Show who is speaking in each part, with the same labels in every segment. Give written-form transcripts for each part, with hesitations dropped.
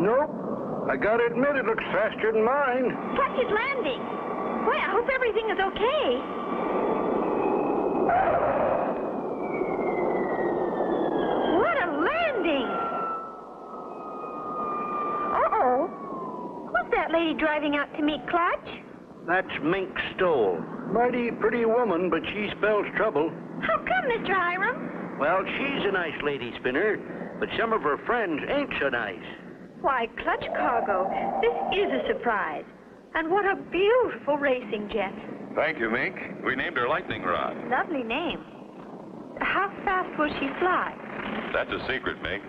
Speaker 1: Nope. I gotta admit, it looks faster than mine.
Speaker 2: Clutch is landing. Boy, I hope everything is okay. What a landing! Uh-oh. Who's that lady driving out to meet Clutch?
Speaker 1: That's Mink Stoll. Mighty pretty woman, but she spells trouble.
Speaker 2: How come, Mr. Hiram?
Speaker 1: Well, she's a nice lady, Spinner, but some of her friends ain't so nice.
Speaker 2: Why, Clutch Cargo, this is a surprise. And what a beautiful racing jet.
Speaker 3: Thank you, Mink. We named her Lightning Rod.
Speaker 2: Lovely name. How fast will she fly?
Speaker 3: That's a secret, Mink.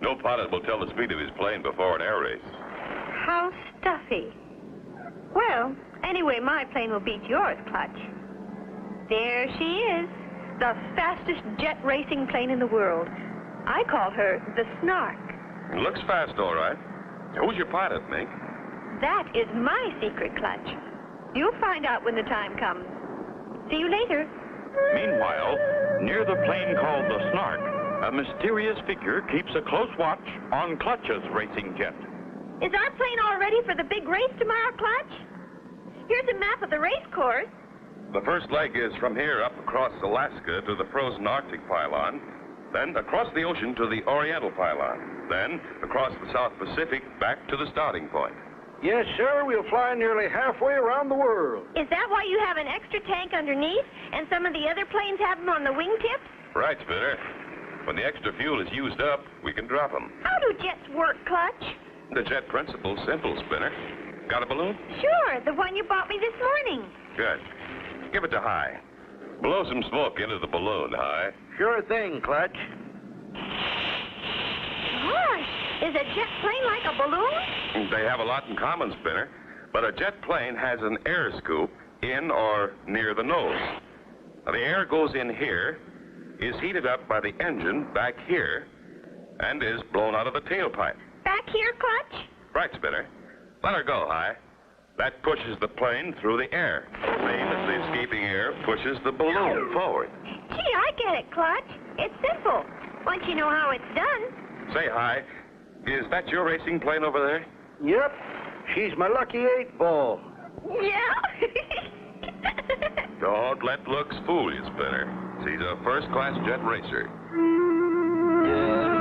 Speaker 3: No pilot will tell the speed of his plane before an air race.
Speaker 2: How stuffy. Well, anyway, my plane will beat yours, Clutch. There she is, the fastest jet racing plane in the world. I call her the Snark.
Speaker 3: Looks fast, all right. Who's your pilot, Mink?
Speaker 2: That is my secret, Clutch. You'll find out when the time comes. See you later.
Speaker 4: Meanwhile, near the plane called the Snark, a mysterious figure keeps a close watch on Clutch's racing jet.
Speaker 2: Is our plane all ready for the big race tomorrow, Clutch? Here's a map of the race course.
Speaker 3: The first leg is from here up across Alaska to the frozen Arctic pylon, then across the ocean to the Oriental pylon, then across the South Pacific back to the starting point.
Speaker 1: Yes, sir, we'll fly nearly halfway around the world.
Speaker 2: Is that why you have an extra tank underneath and some of the other planes have them on the wingtips?
Speaker 3: Right, Spinner. When the extra fuel is used up, we can drop them.
Speaker 2: How do jets work, Clutch?
Speaker 3: The jet principle's simple, Spinner. Got a balloon?
Speaker 2: Sure, the one you bought me this morning.
Speaker 3: Good. Give it to High. Blow some smoke into the balloon, High.
Speaker 1: Sure thing, Clutch.
Speaker 2: Gosh, is a jet plane like a balloon?
Speaker 3: They have a lot in common, Spinner. But a jet plane has an air scoop in or near the nose. Now, the air goes in here, is heated up by the engine back here, and is blown out of the tailpipe.
Speaker 2: Back here, Clutch?
Speaker 3: Right, Spinner. Let her go, High. That pushes the plane through the air. Same as the escaping air pushes the balloon forward.
Speaker 2: Gee, I get it, Clutch. It's simple. Once you know how it's done.
Speaker 3: Say, High, is that your racing plane over there?
Speaker 1: Yep, she's my lucky 8-ball.
Speaker 2: Yeah?
Speaker 3: Don't let looks fool you, Spinner. She's a first-class jet racer.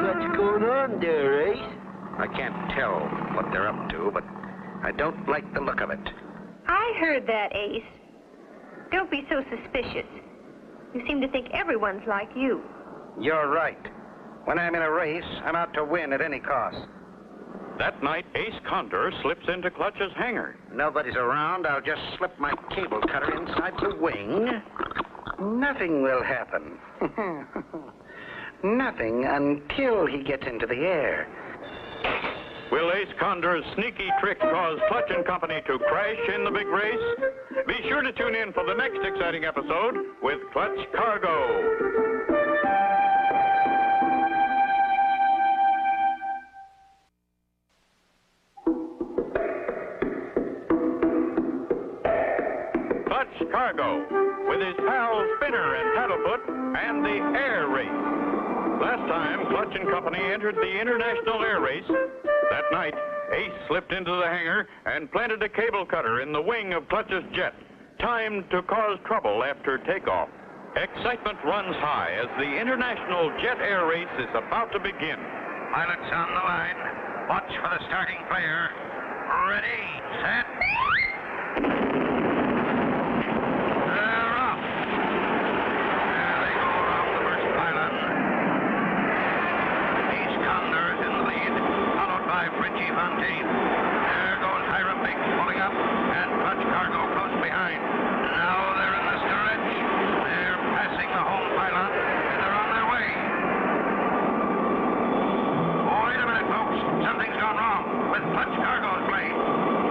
Speaker 1: What's going on there, Ace?
Speaker 5: I can't tell what they're up to, but I don't like the look of it.
Speaker 2: I heard that, Ace. Don't be so suspicious. You seem to think everyone's like you.
Speaker 5: You're right. When I'm in a race, I'm out to win at any cost.
Speaker 4: That night, Ace Condor slips into Clutch's hangar.
Speaker 5: Nobody's around. I'll just slip my cable cutter inside the wing. Nothing will happen. Nothing until he gets into the air.
Speaker 4: Will Ace Condor's sneaky trick cause Clutch and Company to crash in the big race? Be sure to tune in for the next exciting episode with Clutch Cargo. Clutch Cargo, with his pals Spinner and Paddlefoot, and the air race. Last time, Clutch and Company entered the International Air Race. That night, Ace slipped into the hangar and planted a cable cutter in the wing of Clutch's jet, timed to cause trouble after takeoff. Excitement runs high as the International Jet Air Race is about to begin.
Speaker 5: Pilots on the line. Watch for the starting player. Ready, set. They're off. There they go off the first pylon. Ace Condor is in the lead, followed by Frenchie Fontaine. There goes Hiram Big pulling up, and Clutch Cargo close behind. Now they're in the stretch. They're passing the home pylon, and they're on their way. Oh, wait a minute, folks. Something's gone wrong with Clutch Cargo's plane.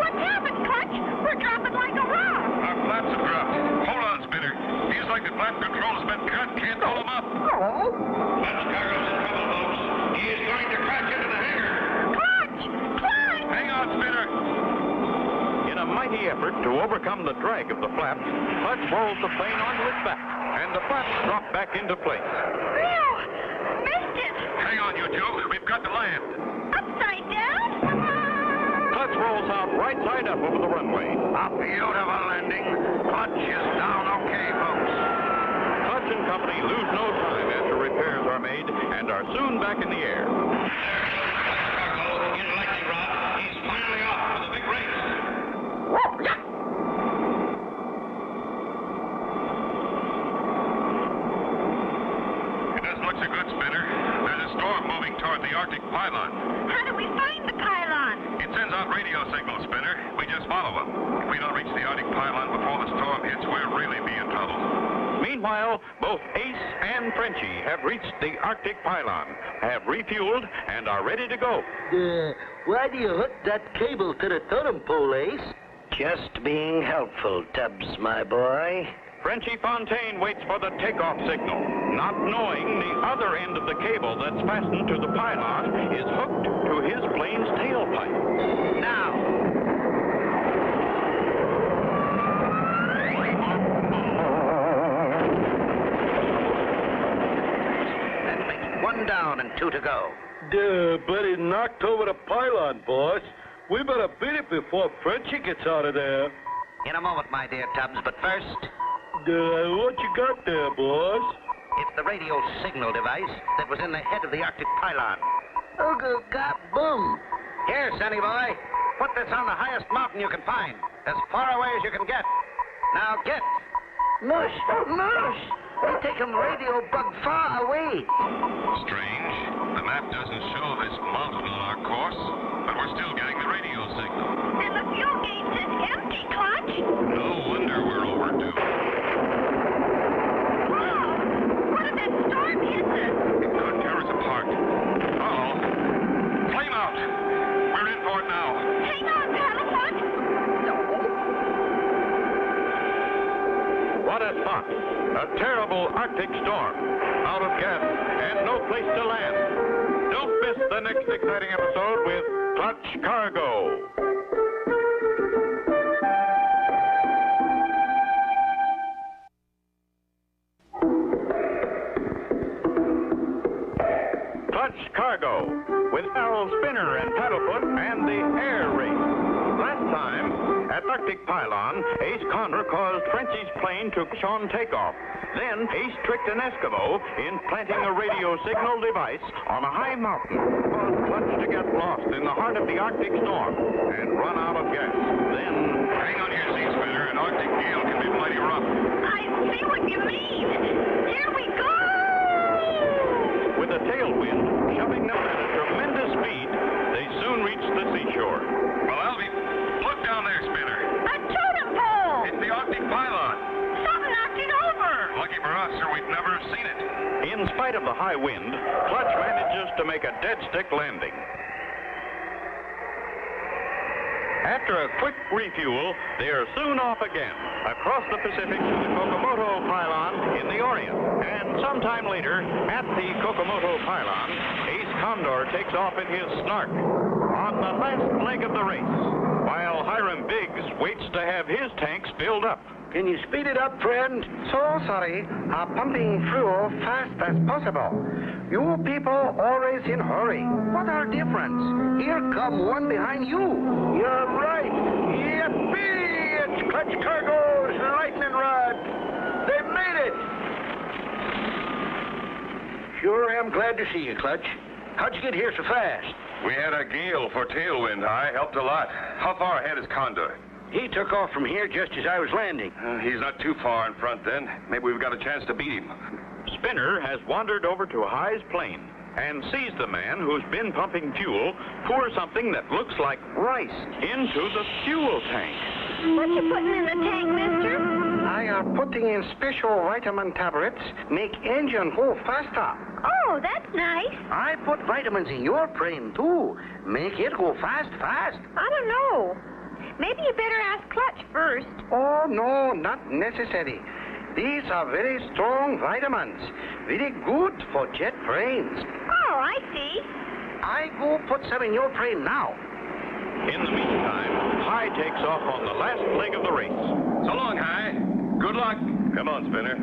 Speaker 2: What's happened, Clutch? We're dropping like a rock.
Speaker 3: Our flaps have dropped. Hold on, Spinner. Feels like the flap control's been cut. Can't hold them up.
Speaker 2: Oh.
Speaker 3: Clutch Cargo's in trouble, folks. He is going to crash into the hangar.
Speaker 2: Clutch! Clutch!
Speaker 3: Hang on, Spinner.
Speaker 4: In a mighty effort to overcome the drag of the flaps, Clutch rolls the plane onto its back, and the flaps drop back into place.
Speaker 2: Phew! Missed it!
Speaker 3: Hang on, you two. We've got to land.
Speaker 2: Upside down?
Speaker 4: let's roll south right side up over the runway.
Speaker 5: A beautiful landing. Clutch is down okay, folks.
Speaker 4: Clutch and Company lose no time after repairs are made and are soon back in the air.
Speaker 5: Cargo in lightning rod. He's finally off for the big race.
Speaker 3: It doesn't look so good, Spinner. There's a storm moving toward the Arctic pylon.
Speaker 2: How do we find the pylon?
Speaker 3: It sends out radio signals, Spinner. We just follow them. If we don't reach the Arctic pylon before the storm hits, we'll really be in trouble.
Speaker 4: Meanwhile, both Ace and Frenchie have reached the Arctic pylon, have refueled, and are ready to go.
Speaker 6: Why do you hook that cable to the totem pole, Ace?
Speaker 1: Just being helpful, Tubbs, my boy.
Speaker 4: Frenchie Fontaine waits for the takeoff signal, not knowing the other end of the cable that's fastened to the pylon is hooked to his plane's tailpipe.
Speaker 5: Now. That makes one down and two to go.
Speaker 6: But it knocked over the pylon, boss. We better beat it before Frenchie gets out of there.
Speaker 5: In a moment, my dear Tubbs, but first,
Speaker 6: What you got there, boss?
Speaker 5: it's the radio signal device that was in the head of the Arctic pylon.
Speaker 6: Oh, God, boom.
Speaker 5: Here, Sonny boy, put this on the highest mountain you can find, as far away as you can get. Now get.
Speaker 6: Mush. They take him radio bug far away.
Speaker 3: Strange. The map doesn't show this mountain on our course, but we're still getting the radio signal.
Speaker 2: And the fuel gauge is empty, Clutch.
Speaker 3: No wonder we're overdue.
Speaker 2: Whoa! What if that storm hits us?
Speaker 3: It could tear us apart. Uh-oh. Flame out. We're in for it now.
Speaker 2: Hang on, Paddlefoot.
Speaker 4: What a spot! A terrible Arctic storm. Out of gas and no place to land. Don't miss the next exciting episode with Clutch Cargo. Clutch Cargo with Harold Spinner and Paddlefoot and the Air Race. Last time, at Arctic Pylon, Ace Condor caused Frenchie's plane to crash on takeoff. Then Ace tricked an Eskimo in planting a radio signal device on a high mountain, caused Clutch to get lost in the heart of the Arctic storm and run out of gas. Then,
Speaker 3: Hang on here, Sea Spinner. An Arctic gale can be mighty rough.
Speaker 2: I see what you mean. Here we go!
Speaker 4: with a tailwind shoving them at a tremendous speed, they soon reached the seashore.
Speaker 3: Well, Alvy, look down there, Spinner.
Speaker 2: A totem pole!
Speaker 3: It's the Arctic pylon.
Speaker 2: Something knocked it over!
Speaker 3: Lucky for us, or we'd never have seen it.
Speaker 4: In spite of the high wind, Clutch manages to make a dead stick landing. After a quick refuel, they are soon off again, across the Pacific to the Kokomoto pylon in the Orient. And sometime later, at the Kokomoto pylon, Ace Condor takes off in his Snark on the last leg of the race, while Hiram Biggs waits to have his tanks filled up.
Speaker 1: Can you speed it up, friend?
Speaker 7: So sorry, pumping fuel fast as possible. You people always in hurry. What are difference? Here come one behind you.
Speaker 1: You're right. Yippee! It's Clutch Cargo's lightning rod. They made it. Sure am glad to see you, Clutch. How'd you get here so fast?
Speaker 3: We had a gale for tailwind high. Helped a lot. How far ahead is Condor?
Speaker 1: He took off from here just as I was landing.
Speaker 3: He's not too far in front then. Maybe we've got a chance to beat him.
Speaker 4: Spinner has wandered over to High's plane and sees the man who's been pumping fuel pour something that looks like rice into the fuel tank.
Speaker 2: What you putting in the tank, mister?
Speaker 7: I am putting in special vitamin tablets, make engine go faster.
Speaker 2: Oh, that's nice.
Speaker 7: I put vitamins in your plane too. Make it go fast.
Speaker 2: I don't know. Maybe you better ask Clutch first.
Speaker 7: Oh, no, not necessary. These are very strong vitamins. Very good for jet planes.
Speaker 2: Oh, I see.
Speaker 7: I go put some in your plane now.
Speaker 4: In the meantime, High takes off on the last leg of the race.
Speaker 3: So long, High. Good luck. luck. Come on, Spinner.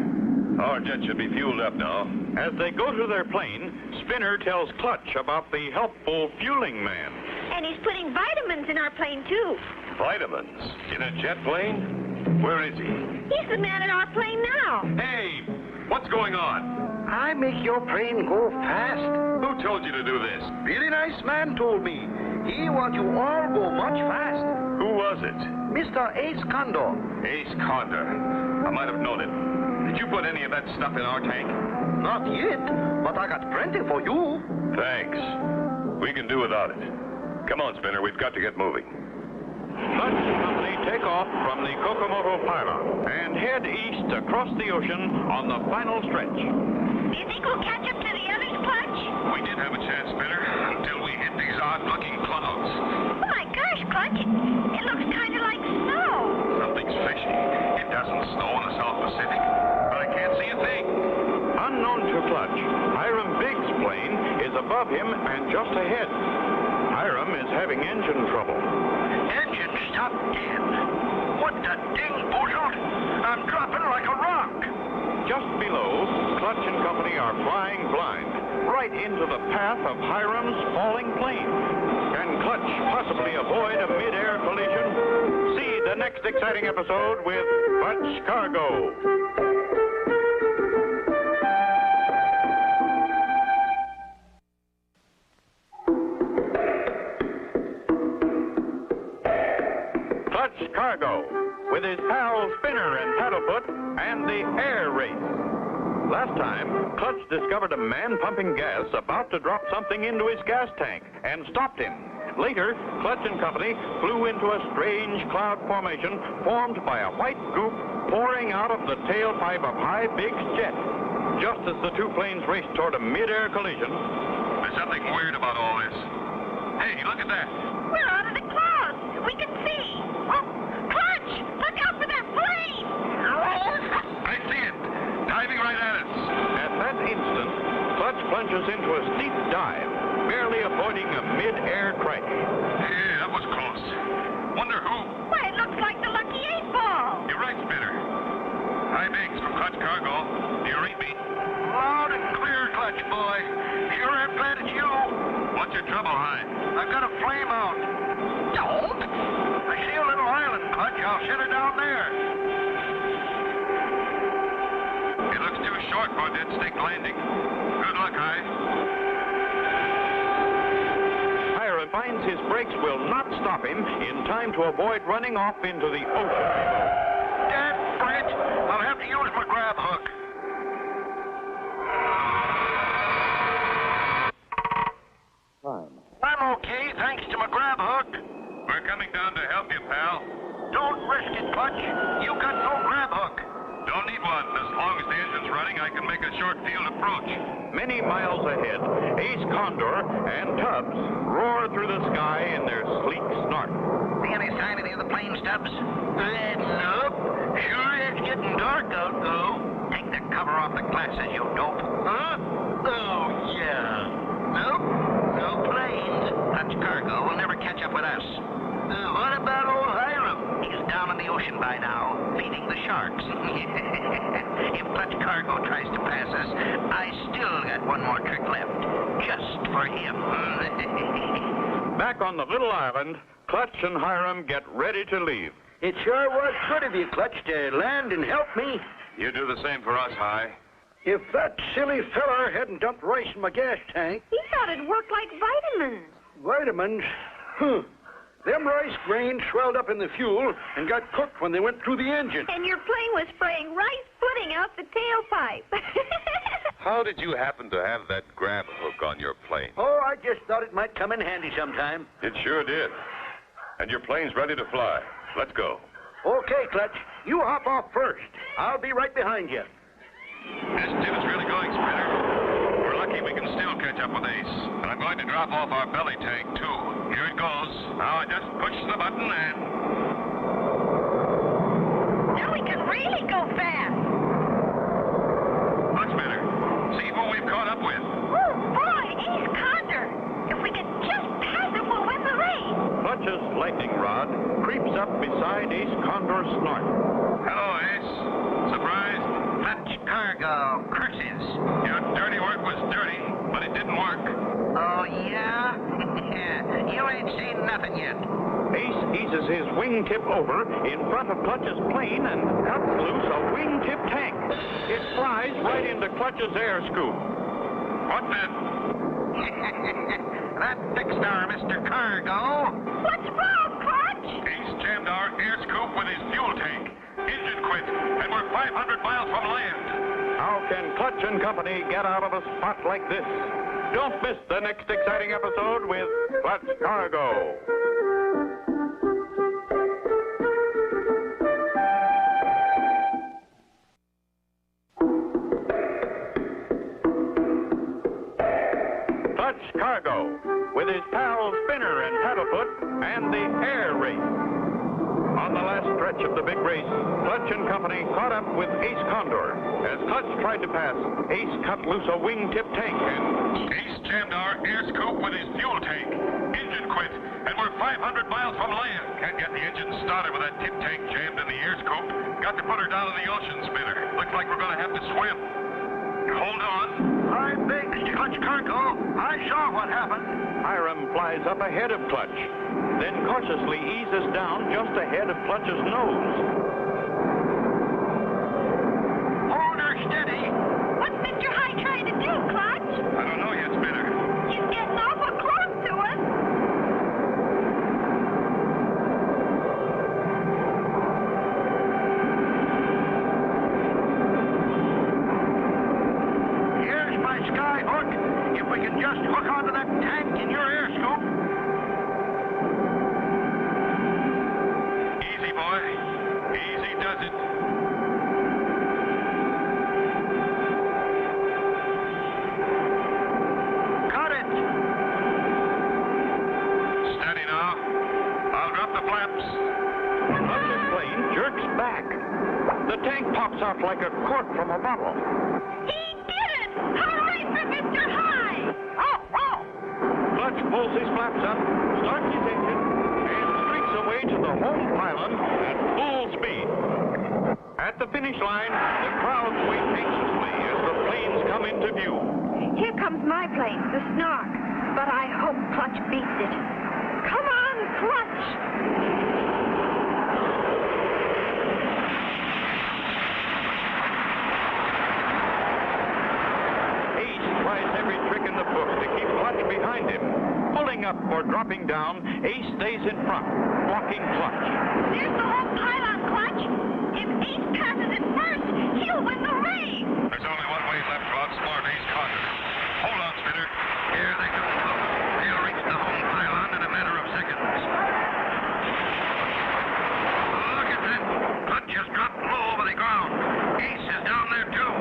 Speaker 3: Our jet should be fueled up now.
Speaker 4: As they go to their plane, Spinner tells Clutch about the helpful fueling man.
Speaker 2: And he's putting vitamins in our plane, too.
Speaker 3: Vitamins? In a jet plane? Where is he?
Speaker 2: He's the man in our plane now.
Speaker 3: Hey, what's going on?
Speaker 7: I make your plane go fast.
Speaker 3: Who told you to do this?
Speaker 7: Really nice man told me. He want you all go much fast.
Speaker 3: Who was it?
Speaker 7: Mr. Ace Condor.
Speaker 3: Ace Condor. I might have known it. Did you put any of that stuff in our tank?
Speaker 7: Not yet, but I got plenty for you.
Speaker 3: Thanks. We can do without it. Come on, Spinner. We've got to get moving.
Speaker 4: Clutch and company take off from the Kokomoto pylon and head east across the ocean on the final stretch.
Speaker 2: Do you think we'll catch up to the others, Clutch?
Speaker 5: We did have a chance, Spinner, until we hit these odd-looking clouds.
Speaker 2: Oh, my gosh, Clutch. It looks kind of like snow.
Speaker 5: Something's fishy. It doesn't snow in the South Pacific, but I can't see a thing.
Speaker 4: Unknown to Clutch, Hiram Biggs' plane is above him and just ahead. Hiram is having engine trouble.
Speaker 5: Engine stopped dead. What the ding boozled? I'm dropping like a rock.
Speaker 4: Just below, Clutch and company are flying blind, right into the path of Hiram's falling plane. Can Clutch possibly avoid a mid-air collision? See the next exciting episode with Clutch Cargo. Clutch Cargo, with his pals Spinner and Paddlefoot, and the air race. Last time, Clutch discovered a man pumping gas about to drop something into his gas tank and stopped him. Later, Clutch and company flew into a strange cloud formation formed by a white goop pouring out of the tailpipe of High Big's jet. Just as the two planes raced toward a mid-air collision,
Speaker 5: There's something weird about all this. Hey, look at that.
Speaker 2: We're out of the clouds. We can see. Oh, Clutch, look out for that plane.
Speaker 5: I see it. Diving right at us.
Speaker 4: at that instant, Clutch plunges into a steep dive, barely avoiding a mid-air crash.
Speaker 5: Yeah, that was close. Wonder who?
Speaker 2: Why, it looks like the Lucky 8-Ball.
Speaker 5: You're right, Spinner. Hi, Biggs from Clutch Cargo. Do you read me? Loud and clear, Clutch boy. Sure am glad it's you. What's your trouble, Hi? I've got a flame out. Don't? I see a little island, Clutch. I'll set her down there. It looks too short for a dead stick landing. Good luck, Hi.
Speaker 4: Hiram finds his brakes will not stop him in time to avoid running off into the ocean below.
Speaker 5: Dad, Brent, I'll have to use my grab hook. I'm okay, thanks to my grab hook. We're coming down to help you, pal. Don't risk it, Clutch. You got no grab hook. Don't need one. As long as the engine's running, I can make a short field approach.
Speaker 4: Many miles ahead, Ace Condor and Tubbs roar through the sky in their sleek snark.
Speaker 5: See any sign of any of the plane stubs? Nope. Sure is getting dark out, though. Take the cover off the glasses, you dope. Huh? Oh, yeah. Nope. No planes. Clutch Cargo will never catch up with us. What about old Hiram? He's down in the ocean by now, feeding the sharks. If Clutch Cargo tries to pass us, I still got one more trick left. Just for him.
Speaker 4: Back on the little island, Clutch and Hiram get ready to leave.
Speaker 7: It sure was good of you, Clutch, to land and help me.
Speaker 3: You do the same for us, Hi.
Speaker 6: If that silly feller hadn't dumped rice in my gas tank,
Speaker 2: He thought it worked like vitamins.
Speaker 6: vitamins, them rice grains swelled up in the fuel and got cooked when they went through the engine.
Speaker 2: And your plane was spraying rice pudding out the tailpipe.
Speaker 3: How did you happen to have that grab hook on your plane?
Speaker 7: Oh, I just thought it might come in handy sometime.
Speaker 3: It sure did. And your plane's ready to fly. Let's go.
Speaker 7: Okay, Clutch, you hop off first. I'll be right behind you.
Speaker 5: This tub's really going, Spinner. We're lucky we can still catch up with Ace. And I'm going to drop off our belly tank, too. Here it goes. Now I just push the button and...
Speaker 2: Now we can really go fast.
Speaker 5: Look, Spinner. See who we've caught up with.
Speaker 2: Oh, boy, Ace Condor. If we could just pass him, we'll win the race.
Speaker 4: Clutch's lightning rod creeps up beside Ace Condor's snark.
Speaker 5: Hello, Ace. Surprised
Speaker 4: races his wingtip over in front of Clutch's plane and cuts loose a wingtip tank. It flies right into Clutch's air scoop.
Speaker 5: What then? That fixed our Mr. Cargo.
Speaker 2: What's wrong, Clutch?
Speaker 3: He's jammed our air scoop with his fuel tank. Engine quit, and we're 500 miles from land.
Speaker 4: How can Clutch and Company get out of a spot like this? Don't miss the next exciting episode with Clutch Cargo. Clutch Cargo, with his pals Spinner and Paddlefoot, and the air race. On the last stretch of the big race, Clutch and Company caught up with Ace Condor. As Clutch tried to pass, Ace cut loose a wingtip tank and...
Speaker 3: Ace jammed our air scoop with his fuel tank. Engine quit, and we're 500 miles from land. Can't get the engine started with that tip tank jammed in the air scoop. Got to put her down in the ocean, Spinner. Looks like we're going to have to swim. Hold on.
Speaker 1: I beg, Mr. Clutch Cargo. I saw what happened.
Speaker 4: Hiram flies up ahead of Clutch, then cautiously eases down just ahead of Clutch's nose.
Speaker 1: Hold her steady.
Speaker 2: What's Mr. High trying to do, Clutch?
Speaker 3: I don't know yet, Spinner.
Speaker 2: He's getting awful close to us.
Speaker 1: Here's my sky hook. If we can just hook onto that tank in your air scoop.
Speaker 3: Easy, boy. Easy does it.
Speaker 1: Got it.
Speaker 3: Steady now. I'll drop the flaps.
Speaker 4: Clutch's plane jerks back. The tank pops out like a cork from a bottle.
Speaker 2: He did it! Hooray for Mr. High! Oh, oh!
Speaker 4: Clutch pulls his flaps up, starts his engine, and streaks away to the home pylon at full speed. At the finish line, the crowd wait anxiously as the planes come into view.
Speaker 2: Here comes my plane, the Snark. But I hope Clutch beats it. Come on, Clutch!
Speaker 4: Ace tries every trick in the book to keep Clutch behind him. Pulling up or dropping down, Ace stays in front, blocking Clutch.
Speaker 2: There's the whole pylon, Clutch. If Ace passes it first, he'll win the race.
Speaker 3: There's only one way left to outsmart Ace Condor. Hold on, Spinner.
Speaker 5: Here they come, folks. They'll reach the home pylon in a matter of seconds. Look at that. Clutch has dropped low over the ground. Ace is down there, too.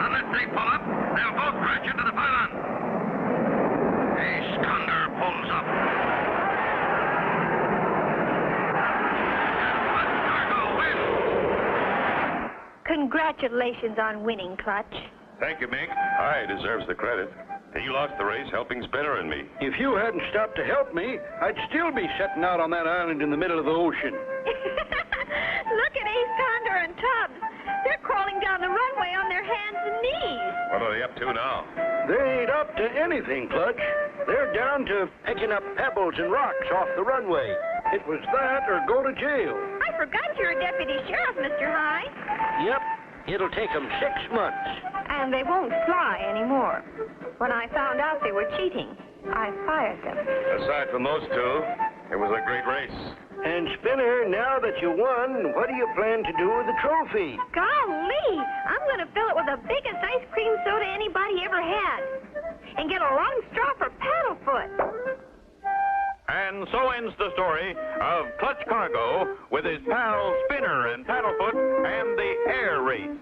Speaker 5: Unless they pull up, they'll both crash into the pylon. Ace Condor pulls up. Clutch Cargo wins.
Speaker 2: Congratulations on winning, Clutch.
Speaker 3: Thank you, Mink. High deserves the credit. He lost the race helping Spinner and me.
Speaker 6: If you hadn't stopped to help me, I'd still be sitting out on that island in the middle of the ocean.
Speaker 2: Look at Ace Condor and Tubbs. They're crawling down the runway on their hands and knees.
Speaker 3: What are they up to now?
Speaker 6: They ain't up to anything, Clutch. They're down to picking up pebbles and rocks off the runway. It was that or go to jail.
Speaker 2: I forgot you're a deputy sheriff, Mr. High.
Speaker 6: Yep. It'll take them 6 months.
Speaker 2: And they won't fly anymore. When I found out they were cheating, I fired them.
Speaker 3: Aside from those two, it was a great race.
Speaker 6: And Spinner, now that you won, what do you plan to do with the trophy?
Speaker 2: Golly! I'm going to fill it with the biggest ice cream soda anybody ever had. And get a long straw for Paddlefoot.
Speaker 4: And so ends the story of Clutch Cargo with his pals Spinner and Paddlefoot and the air race.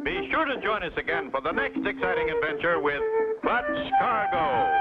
Speaker 4: Be sure to join us again for the next exciting adventure with Clutch Cargo.